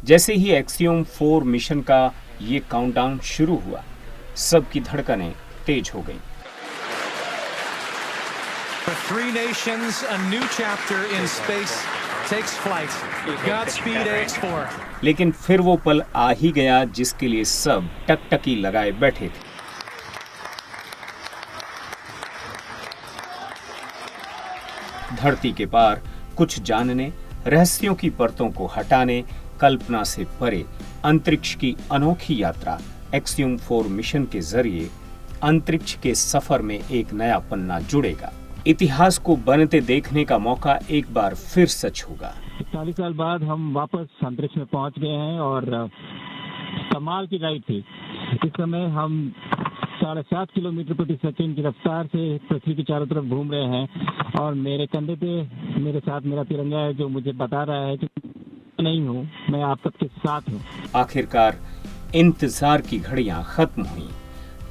जैसे ही axiom 4 mission का ये काउंटडाउन शुरू हुआ, सबकी धड़कनें तेज हो गईं। For 3 nations, a new chapter in space takes flight. Godspeed AX4. लेकिन फिर वो पल आ ही गया जिसके लिए सब टकटकी लगाए बैठे थे। धरती के पार कुछ जानने, रहस्यों की परतों को हटाने, कल्पना से परे अंतरिक्ष की अनोखी यात्रा एक्सियोम 4 मिशन के जरिए अंतरिक्ष के सफर में एक नया पन्ना जुड़ेगा। इतिहास को बनते देखने का मौका एक बार फिर सच होगा। 40 साल बाद हम वापस अंतरिक्ष में पहुंच गए हैं और कमाल की राइड थी। इस समय हम 7.5 किलोमीटर प्रति सेकंड की रफ्तार से पृथ्वी के चारों तरफ घूम रहे हैं और मेरे कंधे पे मेरे साथ मेरा तिरंगा है जो मुझे बता रहा है कि नहीं हूँ, मैं आप सबके साथ हूँ। आखिरकार इंतजार की घड़ियां खत्म हुई।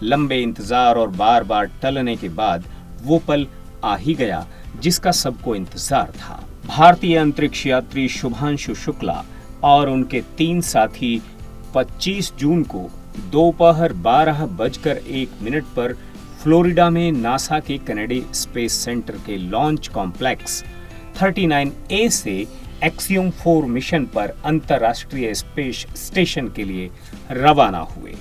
लंबे इंतजार और बार बार टलने के बाद वो पल आ ही गया जिसका सबको इंतजार था। भारतीय अंतरिक्ष यात्री शुभांशु शुक्ला और उनके 3 साथी 25 जून को दोपहर 12:01 पर फ्लोरिडा में नासा के केनेडी स्पेस सेंटर के लॉन्च कॉम्प्लेक्स 39A से एक्सियोम 4 मिशन पर अंतर्राष्ट्रीय स्पेस स्टेशन के लिए रवाना हुए।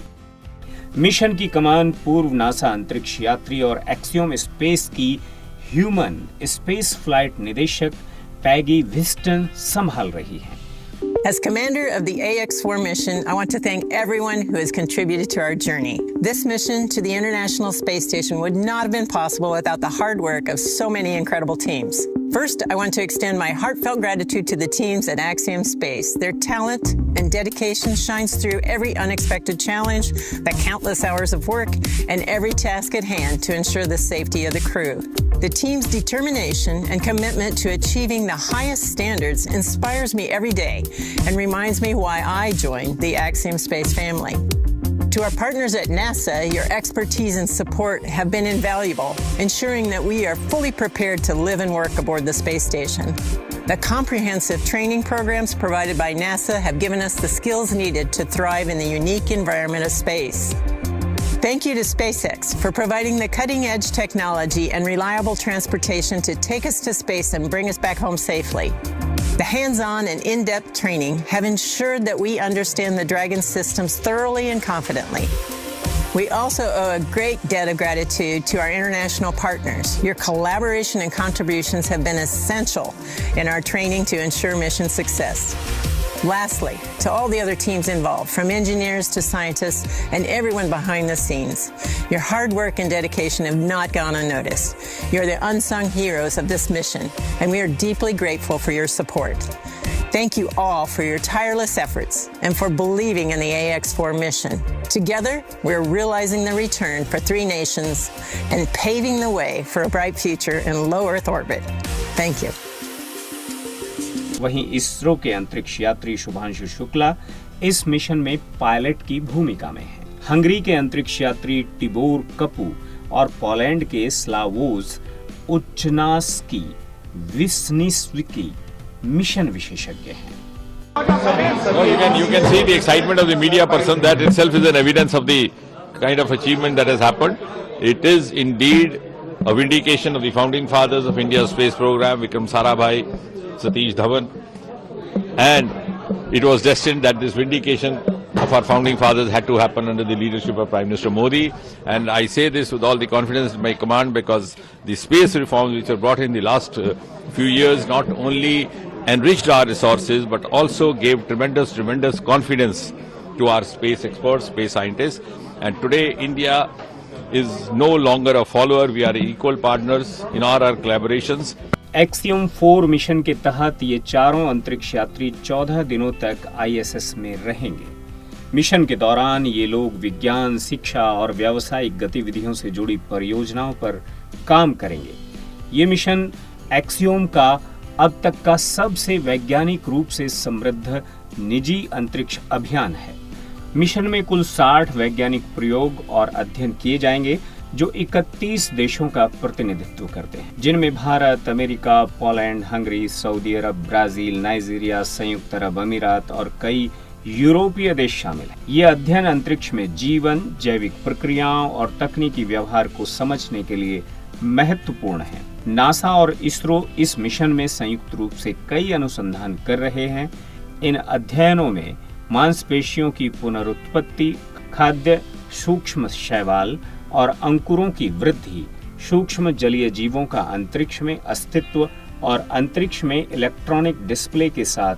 मिशन की कमान पूर्व नासा अंतरिक्ष यात्री और एक्सियोम स्पेस की ह्यूमन स्पेस फ्लाइट निदेशक पैगी विस्टन संभाल रही हैं। As commander of the AX4 mission, I want to thank everyone who has contributed to our journey. This mission to the International Space Station would not have been possible without the hard work of so many incredible teams. First, I want to extend my heartfelt gratitude to the teams at Axiom Space. Their talent and dedication shines through every unexpected challenge, the countless hours of work, and every task at hand to ensure the safety of the crew. The team's determination and commitment to achieving the highest standards inspires me every day and reminds me why I joined the Axiom Space family. To our partners at NASA, your expertise and support have been invaluable, ensuring that we are fully prepared to live and work aboard the space station. The comprehensive training programs provided by NASA have given us the skills needed to thrive in the unique environment of space. Thank you to SpaceX for providing the cutting-edge technology and reliable transportation to take us to space and bring us back home safely. The hands-on and in-depth training have ensured that we understand the Dragon systems thoroughly and confidently. We also owe a great debt of gratitude to our international partners. Your collaboration and contributions have been essential in our training to ensure mission success. Lastly, to all the other teams involved, from engineers to scientists and everyone behind the scenes, your hard work and dedication have not gone unnoticed. You're the unsung heroes of this mission, and we are deeply grateful for your support. Thank you all for your tireless efforts and for believing in the AX4 mission. Together, we're realizing the return for 3 nations and paving the way for a bright future in low Earth orbit. Thank you. वहीं इसरो के अंतरिक्ष यात्री शुभांशु शुक्ला इस mission में pilot की भूमिका में हैं। हंगरी के अंतरिक्ष यात्री टिबोर कपू और पोलैंड के स्लावोज उच्चनास्की विस्निस्विकी मिशन विशेषज्ञ हैं। You can see the excitement of the media person. That itself is an evidence of the kind of achievement that has happened. It is indeed a vindication of the founding fathers of India's space program, Vikram Sarabhai, Satish Dhawan, and it was destined that this vindication of our founding fathers had to happen under the leadership of Prime Minister Modi. And I say this with all the confidence in my command because the space reforms which were brought in the last few years not only enriched our resources but also gave tremendous confidence to our space experts, space scientists. And today India is no longer a follower, we are equal partners in all our collaborations. Axiom 4 mission के तहत ये चारों अंतरिक्ष यात्री 14 दिनों तक ISS में रहेंगे। मिशन के दौरान ये लोग विज्ञान, शिक्षा और व्यावसायिक गतिविधियों से जुड़ी परियोजनाओं पर काम करेंगे। ये मिशन एक्सियोम का अब तक का सबसे वैज्ञानिक रूप से समृद्ध निजी अंतरिक्ष अभियान है। मिशन में कुल 60 वैज्ञानिक प्रयोग और अध्ययन किए जाएंगे जो 31 देशों का प्रतिनिधित्व करते हैं, जिनमें भारत, अमेरिका, पोलैंड, हंगरी, सऊदी अरब, ब्राजील, नाइजीरिया, संयुक्त अरब अमीरात और कई यूरोपीय देश शामिल हैं। ये अध्ययन अंतरिक्ष में जीवन, जैविक प्रक्रियाओं और तकनीकी व्यवहार को समझने के लिए महत्वपूर्ण है। नासा और इसरो इस मिशन में संयुक्त रूप से कई अनुसंधान कर रहे हैं। इन अध्ययनों में मांसपेशियों की पुनरुत्पत्ति, खाद्य, सूक्ष्म शैवाल और अंकुरों की वृद्धि, सूक्ष्म जलीय जीवों का अंतरिक्ष में अस्तित्व और अंतरिक्ष में इलेक्ट्रॉनिक डिस्प्ले के साथ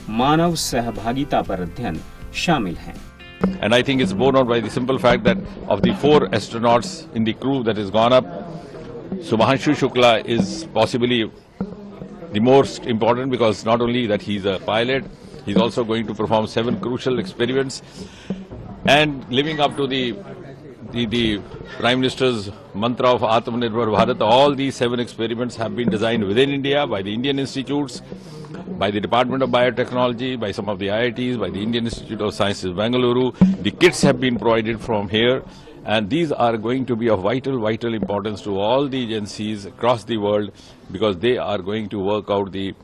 मानव सहभागिता पर अध्ययन शामिल हैं। And I think it's borne out by the simple fact that of the 4 astronauts in the crew that has gone up, Subhanshu Shukla is possibly the most important, because not only that he's a pilot, he's also going to perform 7 crucial experiments. And living up to the Prime Minister's mantra of Atmanirbhar Bharat, all these 7 experiments have been designed within India by the Indian institutes, by the Department of Biotechnology, by some of the IITs, by the Indian Institute of Sciences, Bangalore. The kits have been provided from here, and these are going to be of vital importance to all the agencies across the world, because they are going to work out the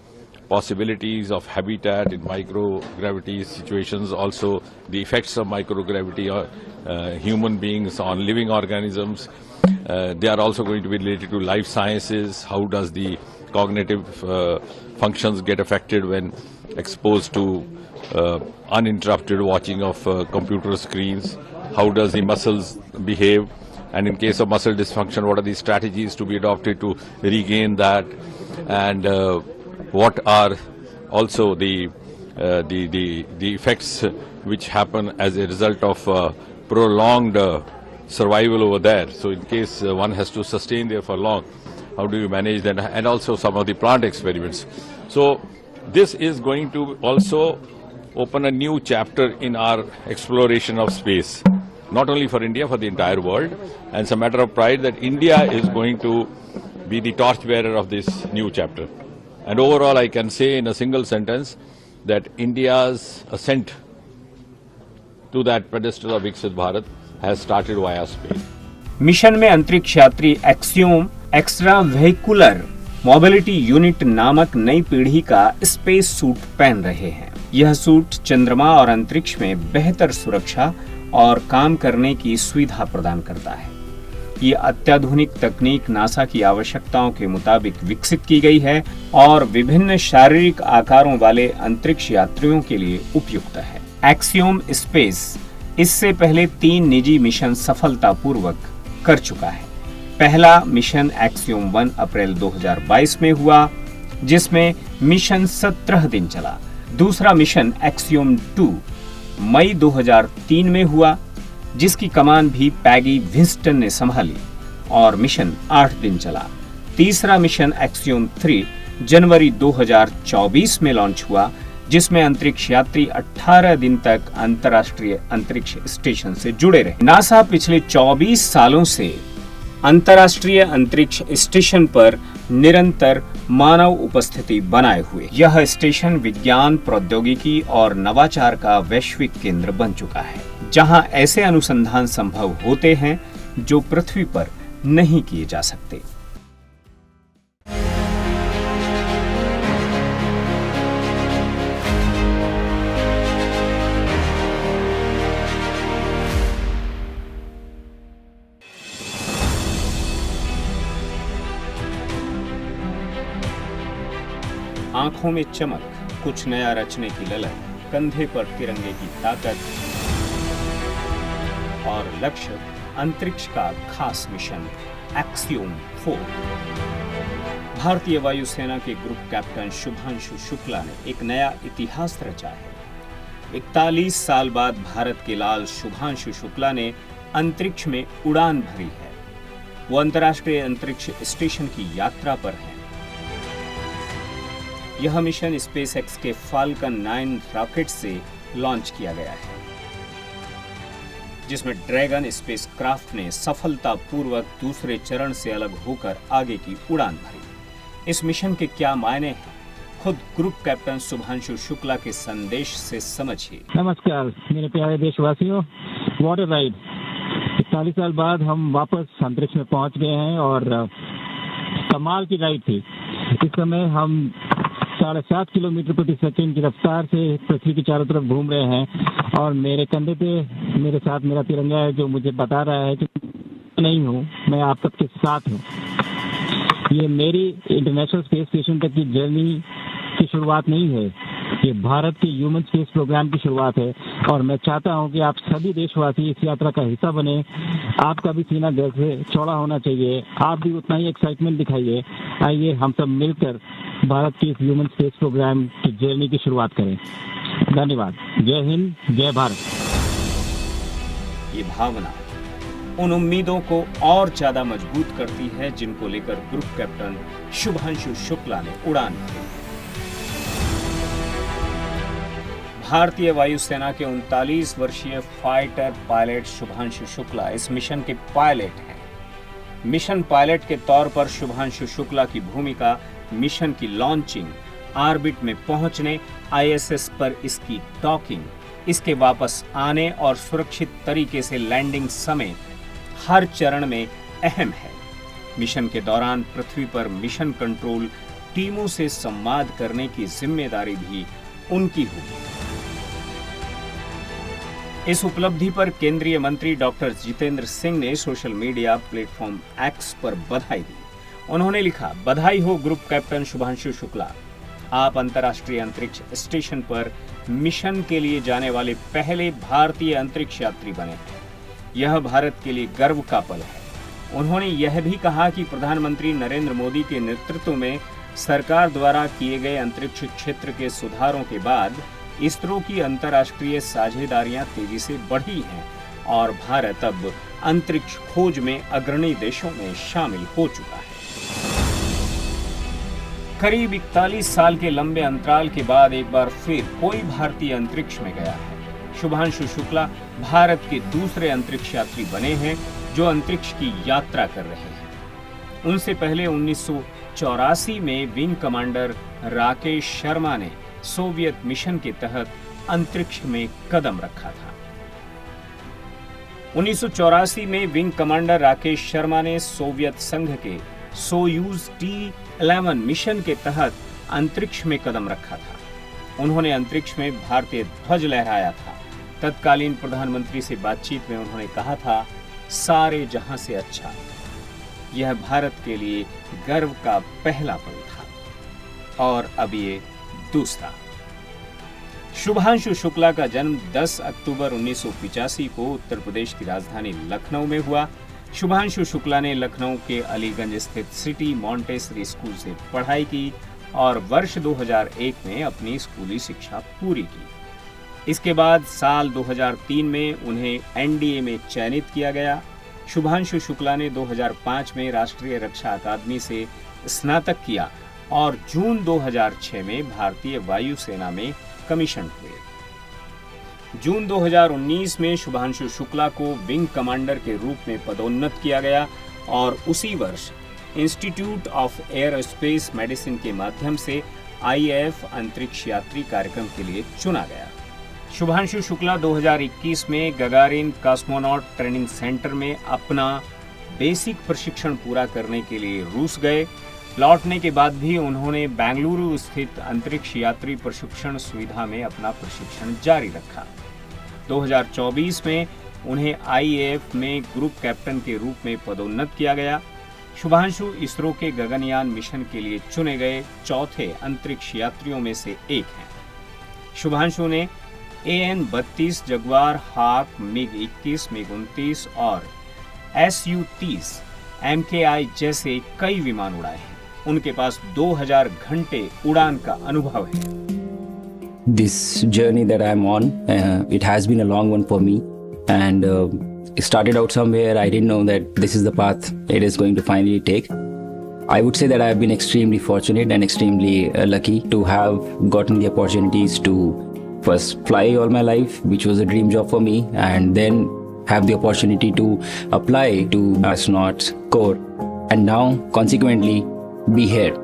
possibilities of habitat in microgravity situations, also the effects of microgravity on human beings, on living organisms. They are also going to be related to life sciences. How does the cognitive functions get affected when exposed to uninterrupted watching of computer screens? How does the muscles behave? And in case of muscle dysfunction, what are the strategies to be adopted to regain that? And what are also the effects which happen as a result of prolonged survival over there? So in case one has to sustain there for long, how do you manage that? And also some of the plant experiments. So this is going to also open a new chapter in our exploration of space, not only for India, for the entire world. And it's a matter of pride that India is going to be the torchbearer of this new chapter. And overall, I can say in a single sentence that India's ascent to that pedestal of Viksit Bharat has started via space. Mission में अंतरिक्ष यात्री axiom extra vehicular mobility unit नामक नई पीढ़ी का space suit पहन रहे हैं। यह सूट चंद्रमा और अंतरिक्ष में बेहतर सुरक्षा और काम करने की सुविधा प्रदान करता है। ये अत्याधुनिक तकनीक नासा की आवश्यकताओं के मुताबिक विकसित की गई है और विभिन्न शारीरिक आकारों वाले अंतरिक्ष यात्रियों के लिए उपयुक्त है। एक्सियोम स्पेस इससे पहले 3 निजी मिशन सफलतापूर्वक कर चुका है। पहला मिशन एक्सियोम 1 अप्रैल 2022 में हुआ, जिसमें मिशन 17 दिन चला। दूसरा मिशन एक्सियोम 2 मई 2003 में हुआ, जिसकी कमान भी पैगी विंस्टन ने संभाली और मिशन 8 दिन चला। तीसरा मिशन एक्सियोम 3 जनवरी 2024 में लॉन्च हुआ, जिसमें अंतरिक्ष यात्री 18 दिन तक अंतर्राष्ट्रीय अंतरिक्ष स्टेशन से जुड़े रहे। नासा पिछले 24 सालों से अंतर्राष्ट्रीय अंतरिक्ष स्टेशन पर निरंतर मानव उपस्थिति बनाए हुए यह स्टेशन विज्ञान, प्रौद्योगिकी और नवाचार का वैश्विक केंद्र बन चुका है, जहां ऐसे अनुसंधान संभव होते हैं जो पृथ्वी पर नहीं किए जा सकते। आंखों में चमक, कुछ नया रचने की ललक, कंधे पर तिरंगे की ताकत और लक्ष्य अंतरिक्ष का खास मिशन एक्सियोम 4। भारतीय वायुसेना के ग्रुप कैप्टन शुभांशु शुक्ला ने एक नया इतिहास रचा है। 41 साल बाद भारत के लाल शुभांशु शुक्ला ने अंतरिक्ष में उड़ान भरी है। वो अंतर्राष्ट्रीय अंतरिक्ष स्टेशन की यात्रा पर है। यह मिशन स्पेसएक्स के फाल्कन 9 रॉकेट से लॉन्च किया गया है, जिसमें ड्रैगन स्पेसक्राफ्ट ने सफलतापूर्वक दूसरे चरण से अलग होकर आगे की उड़ान भरी। इस मिशन के क्या मायने हैं, खुद ग्रुप कैप्टन शुभांशु शुक्ला के संदेश से समझिए। नमस्कार मेरे प्यारे देशवासियों, व्हाट अ राइड। 41 साल बाद हम वापस अंतरिक्ष में पहुंच गए हैं और कमाल की राइड थी। इस समय हम 7.5 किलोमीटर प्रति सेकंड की रफ्तार से पृथ्वी की चारों तरफ घूम रहे हैं और मेरे कंधे पे मेरे साथ मेरा तिरंगा है, जो मुझे बता रहा है कि नहीं हूँ, मैं आप सबके साथ हूँ। ये मेरी इंटरनेशनल स्पेस स्टेशन तक की जर्नी की शुरुआत नहीं है, ये भारत के ह्यूमन स्पेस प्रोग्राम की शुरुआत है और मैं चाहता हूं कि आप सभी देशवासी इस यात्रा का हिस्सा बने। आपका भी सीना गर्व से चौड़ा होना चाहिए, आप भी उतना ही एक्साइटमेंट दिखाइए। आइए हम सब मिलकर भारत के इस ह्यूमन स्पेस प्रोग्राम की जर्नी की शुरुआत करें। धन्यवाद। जय हिंद, जय भारत। ये भावना उन उम्मीदों को और ज्यादा मजबूत करती है जिनको लेकर ग्रुप कैप्टन शुभांशु शुक्ला ने उड़ान भरी। भारतीय वायुसेना के 39 वर्षीय फाइटर पायलट शुभांशु शुक्ला इस मिशन के पायलट हैं। मिशन पायलट के तौर पर शुभांशु शुक्ला की भूमिका मिशन की लॉन्चिंग, ऑर्बिट में पहुंचने, आईएसएस पर इसकी डॉकिंग, इसके वापस आने और सुरक्षित तरीके से लैंडिंग समेत हर चरण में अहम है। मिशन के दौरान पृथ्वी पर मिशन कंट्रोल टीमों से संवाद करने की जिम्मेदारी भी उनकी होगी। इस उपलब्धि पर केंद्रीय मंत्री डॉक्टर जितेंद्र सिंह ने सोशल मीडिया प्लेटफॉर्म एक्स पर बधाई दी। उन्होंने लिखा, बधाई हो ग्रुप कैप्टन शुभांशु शुक्ला, आप अंतर्राष्ट्रीय अंतरिक्ष स्टेशन पर मिशन के लिए जाने वाले पहले भारतीय अंतरिक्ष यात्री बने हैं। यह भारत के लिए गर्व का पल है। उन्होंने यह भी कहा कि प्रधानमंत्री नरेंद्र मोदी के नेतृत्व में सरकार द्वारा किए गए अंतरिक्ष क्षेत्र के सुधारों के बाद इसरो की अंतर्राष्ट्रीय साझेदारियां तेजी से बढ़ी हैं और भारत अब अंतरिक्ष खोज में अग्रणी देशों में शामिल हो चुका है। करीब 41 साल के लंबे अंतराल के बाद एक बार फिर कोई भारतीय अंतरिक्ष में गया है। शुभांशु शुक्ला भारत के दूसरे अंतरिक्ष यात्री बने हैं जो अंतरिक्ष की यात्रा कर रहे हैं। उनसे पहले 1984 में विंग कमांडर राकेश शर्मा ने सोवियत मिशन के तहत अंतरिक्ष में कदम रखा था। 1984 में विंग कमांडर राकेश शर्मा ने सोवियत संघ के सोयूज T-11 मिशन के तहत अंतरिक्ष में कदम रखा था। उन्होंने अंतरिक्ष में भारतीय ध्वज लहराया था। तत्कालीन प्रधानमंत्री से बातचीत में उन्होंने कहा था, सारे जहां से अच्छा। यह भारत के लिए गर्व का पहला पल था और अब ये दूसरा। शुभांशु शुक्ला का जन्म 10 अक्टूबर 1985 को उत्तर प्रदेश की राजधानी लखनऊ में हुआ। शुभांशु शुक्ला ने लखनऊ के अलीगंज स्थित सिटी मॉन्टेसरी स्कूल से पढ़ाई की और वर्ष 2001 में अपनी स्कूली शिक्षा पूरी की। इसके बाद साल 2003 में उन्हें एनडीए में चयनित किया गया। शुभांशु शुक्ला ने 2005 में राष्ट्रीय रक्षा अकादमी से स्नातक किया और जून 2006 में भारतीय वायुसेना में कमीशन हुए। जून 2019 में शुभांशु शुक्ला को विंग कमांडर के रूप में पदोन्नत किया गया और उसी वर्ष इंस्टीट्यूट ऑफ एयरोस्पेस मेडिसिन के माध्यम से आईएएफ अंतरिक्ष यात्री कार्यक्रम के लिए चुना गया। शुभांशु शुक्ला 2021 में गगारिन कॉस्मोनॉट ट्रेनिंग सेंटर में अपना बेसिक प्रशिक्षण पूरा करने के लिए रूस गए। लौटने के बाद भी उन्होंने बेंगलुरु स्थित अंतरिक्ष यात्री प्रशिक्षण सुविधा में अपना प्रशिक्षण जारी रखा। 2024 में उन्हें आईएएफ में ग्रुप कैप्टन के रूप में पदोन्नत किया गया। शुभांशु इसरो के गगनयान मिशन के लिए चुने गए चौथे अंतरिक्ष यात्रियों में से एक हैं। शुभांशु ने AN-32 जगुआर हाक, MiG-21, MiG-29 और Su-30 MKI जैसे कई विमान उड़ाए हैं। उनके पास 2000 घंटे उड़ान का अनुभव है। This journey that I'm on, it has been a long one for me, and it started out somewhere. I didn't know that this is the path it is going to finally take. I would say that I have been extremely fortunate and extremely lucky to have gotten the opportunities to first fly all my life, which was a dream job for me, and then have the opportunity to apply to astronaut corps, and now consequently be here.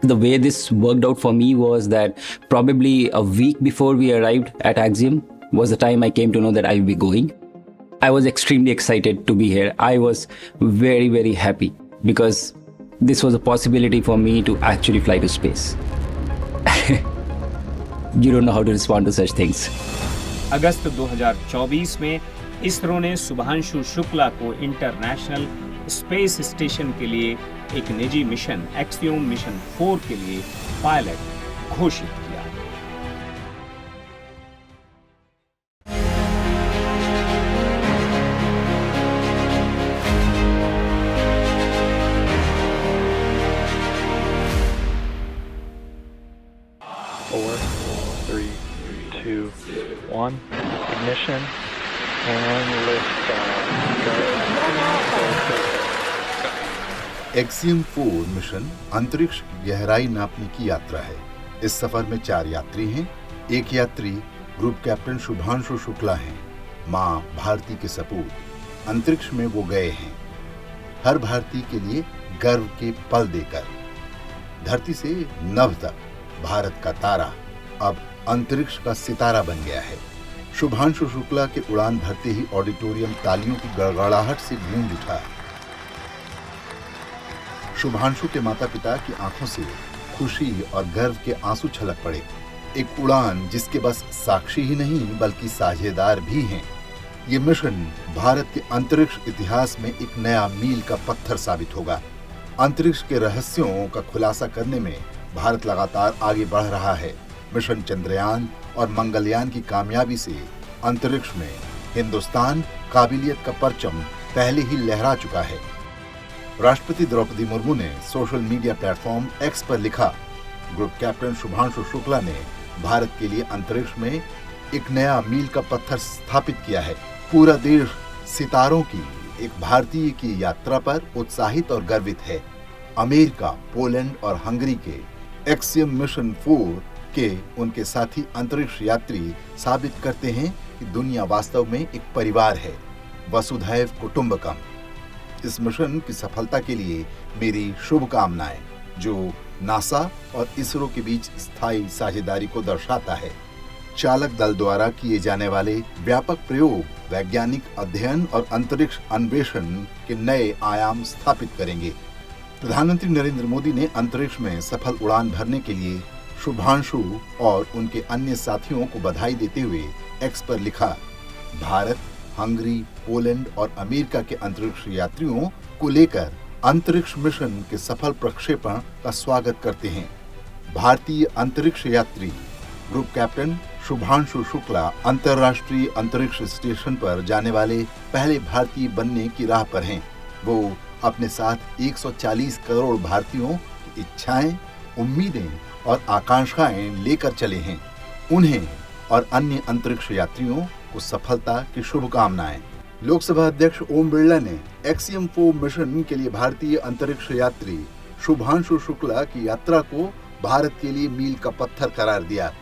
The way this worked out for me was that probably a week before we arrived at Axiom was the time I came to know that I will be going. I was extremely excited to be here. I was very, very happy because this was a possibility for me to actually fly to space. You don't know how to respond to such things. अगस्त 2024 में इसरो ने शुभांशु शुक्ला को international space station के लिए एक निजी mission axiom mission 4 के लिए pilot घोषित किया। Ignition and lift. Axiom 4 mission अंतरिक्ष की गहराई नापने की यात्रा है। इस सफर में 4 यात्री हैं। एक यात्री ग्रुप कैप्टन शुभांशु शुक्ला हैं। मां भारती के सपूत अंतरिक्ष में वो गए हैं, हर भारतीय के लिए गर्व के पल देकर। धरती से नभ तक भारत का तारा अब अंतरिक्ष का सितारा बन गया है। शुभांशु शुक्ला के उड़ान भरते ही ऑडिटोरियम तालियों की गड़गड़ाहट से गूंज उठा। शुभांशु के माता पिता की आंखों से खुशी और गर्व के आंसू छलक पड़े। एक उड़ान जिसके बस साक्षी ही नहीं बल्कि साझेदार भी हैं। ये मिशन भारत के अंतरिक्ष इतिहास में एक नया मील का पत्थर साबित होगा। अंतरिक्ष के रहस्यों का खुलासा करने में भारत लगातार आगे बढ़ रहा है। मिशन चंद्रयान और मंगलयान की कामयाबी से अंतरिक्ष में हिंदुस्तान काबिलियत का परचम पहले ही लहरा चुका है। राष्ट्रपति द्रौपदी मुर्मू ने सोशल मीडिया प्लेटफॉर्म एक्स पर लिखा, ग्रुप कैप्टन शुभांशु शुक्ला ने भारत के लिए अंतरिक्ष में एक नया मील का पत्थर स्थापित किया है। पूरा देश सितारों की एक भारतीय की यात्रा पर उत्साहित और गर्वित है। अमेरिका, पोलैंड और हंगरी के एक्सियम मिशन 4 के उनके साथी अंतरिक्ष यात्री साबित करते हैं कि दुनिया वास्तव में एक परिवार है, वसुधैव कुटुंबकम। इस मिशन की सफलता के लिए मेरी शुभकामनाएं, जो नासा और इसरो के बीच स्थायी साझेदारी को दर्शाता है। चालक दल द्वारा किए जाने वाले व्यापक प्रयोग वैज्ञानिक अध्ययन और अंतरिक्ष अन्वेषण के नए आयाम स्थापित करेंगे। प्रधानमंत्री नरेंद्र मोदी ने अंतरिक्ष में सफल उड़ान भरने के लिए शुभांशु और उनके अन्य साथियों को बधाई देते हुए एक्स पर लिखा, भारत, हंगरी, पोलैंड और अमेरिका के अंतरिक्ष यात्रियों को लेकर अंतरिक्ष मिशन के सफल प्रक्षेपण का स्वागत करते हैं। भारतीय अंतरिक्ष यात्री ग्रुप कैप्टन शुभांशु शुक्ला अंतर्राष्ट्रीय अंतरिक्ष स्टेशन पर जाने वाले पहले भारतीय बनने की राह पर हैं। वो अपने साथ 140 करोड़ भारतीयों की इच्छाएं, उम्मीदें और आकांक्षाएं लेकर चले हैं। उन्हें और अन्य अंतरिक्ष यात्रियों को सफलता की शुभकामनाएं। लोकसभा अध्यक्ष ओम बिरला ने एक्सियम 4 मिशन के लिए भारतीय अंतरिक्ष यात्री शुभांशु शुक्ला की यात्रा को भारत के लिए मील का पत्थर करार दिया।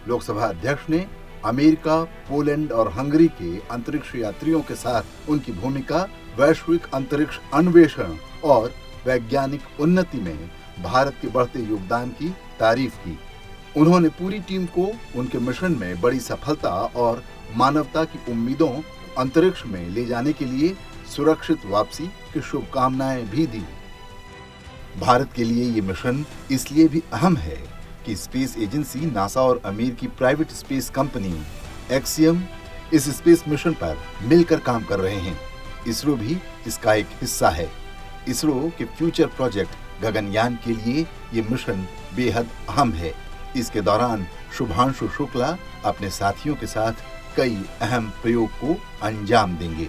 लोकसभा अध्यक्ष ने अमेरिका, पोलैंड और हंगरी के अंतरिक्ष यात्रियों के साथ उनकी भूमिका, वैश्विक अंतरिक्ष अन्वेषण और वैज्ञानिक उन्नति में भारत के बढ़ते योगदान की तारीफ की। उन्होंने पूरी टीम को उनके मिशन में बड़ी सफलता और मानवता की उम्मीदों अंतरिक्ष में ले जाने के लिए सुरक्षित वापसी की शुभकामनाएं भी दी। भारत के लिए ये मिशन इसलिए भी अहम है कि स्पेस एजेंसी नासा और अमेरिकी प्राइवेट स्पेस कंपनी एक्सियम इस स्पेस मिशन पर मिलकर काम कर रहे हैं। इसरो भी इसका एक हिस्सा है। इसरो के फ्यूचर प्रोजेक्ट गगनयान के लिए ये मिशन बेहद अहम है। इसके दौरान शुभांशु शुक्ला अपने साथियों के साथ कई अहम प्रयोग को अंजाम देंगे।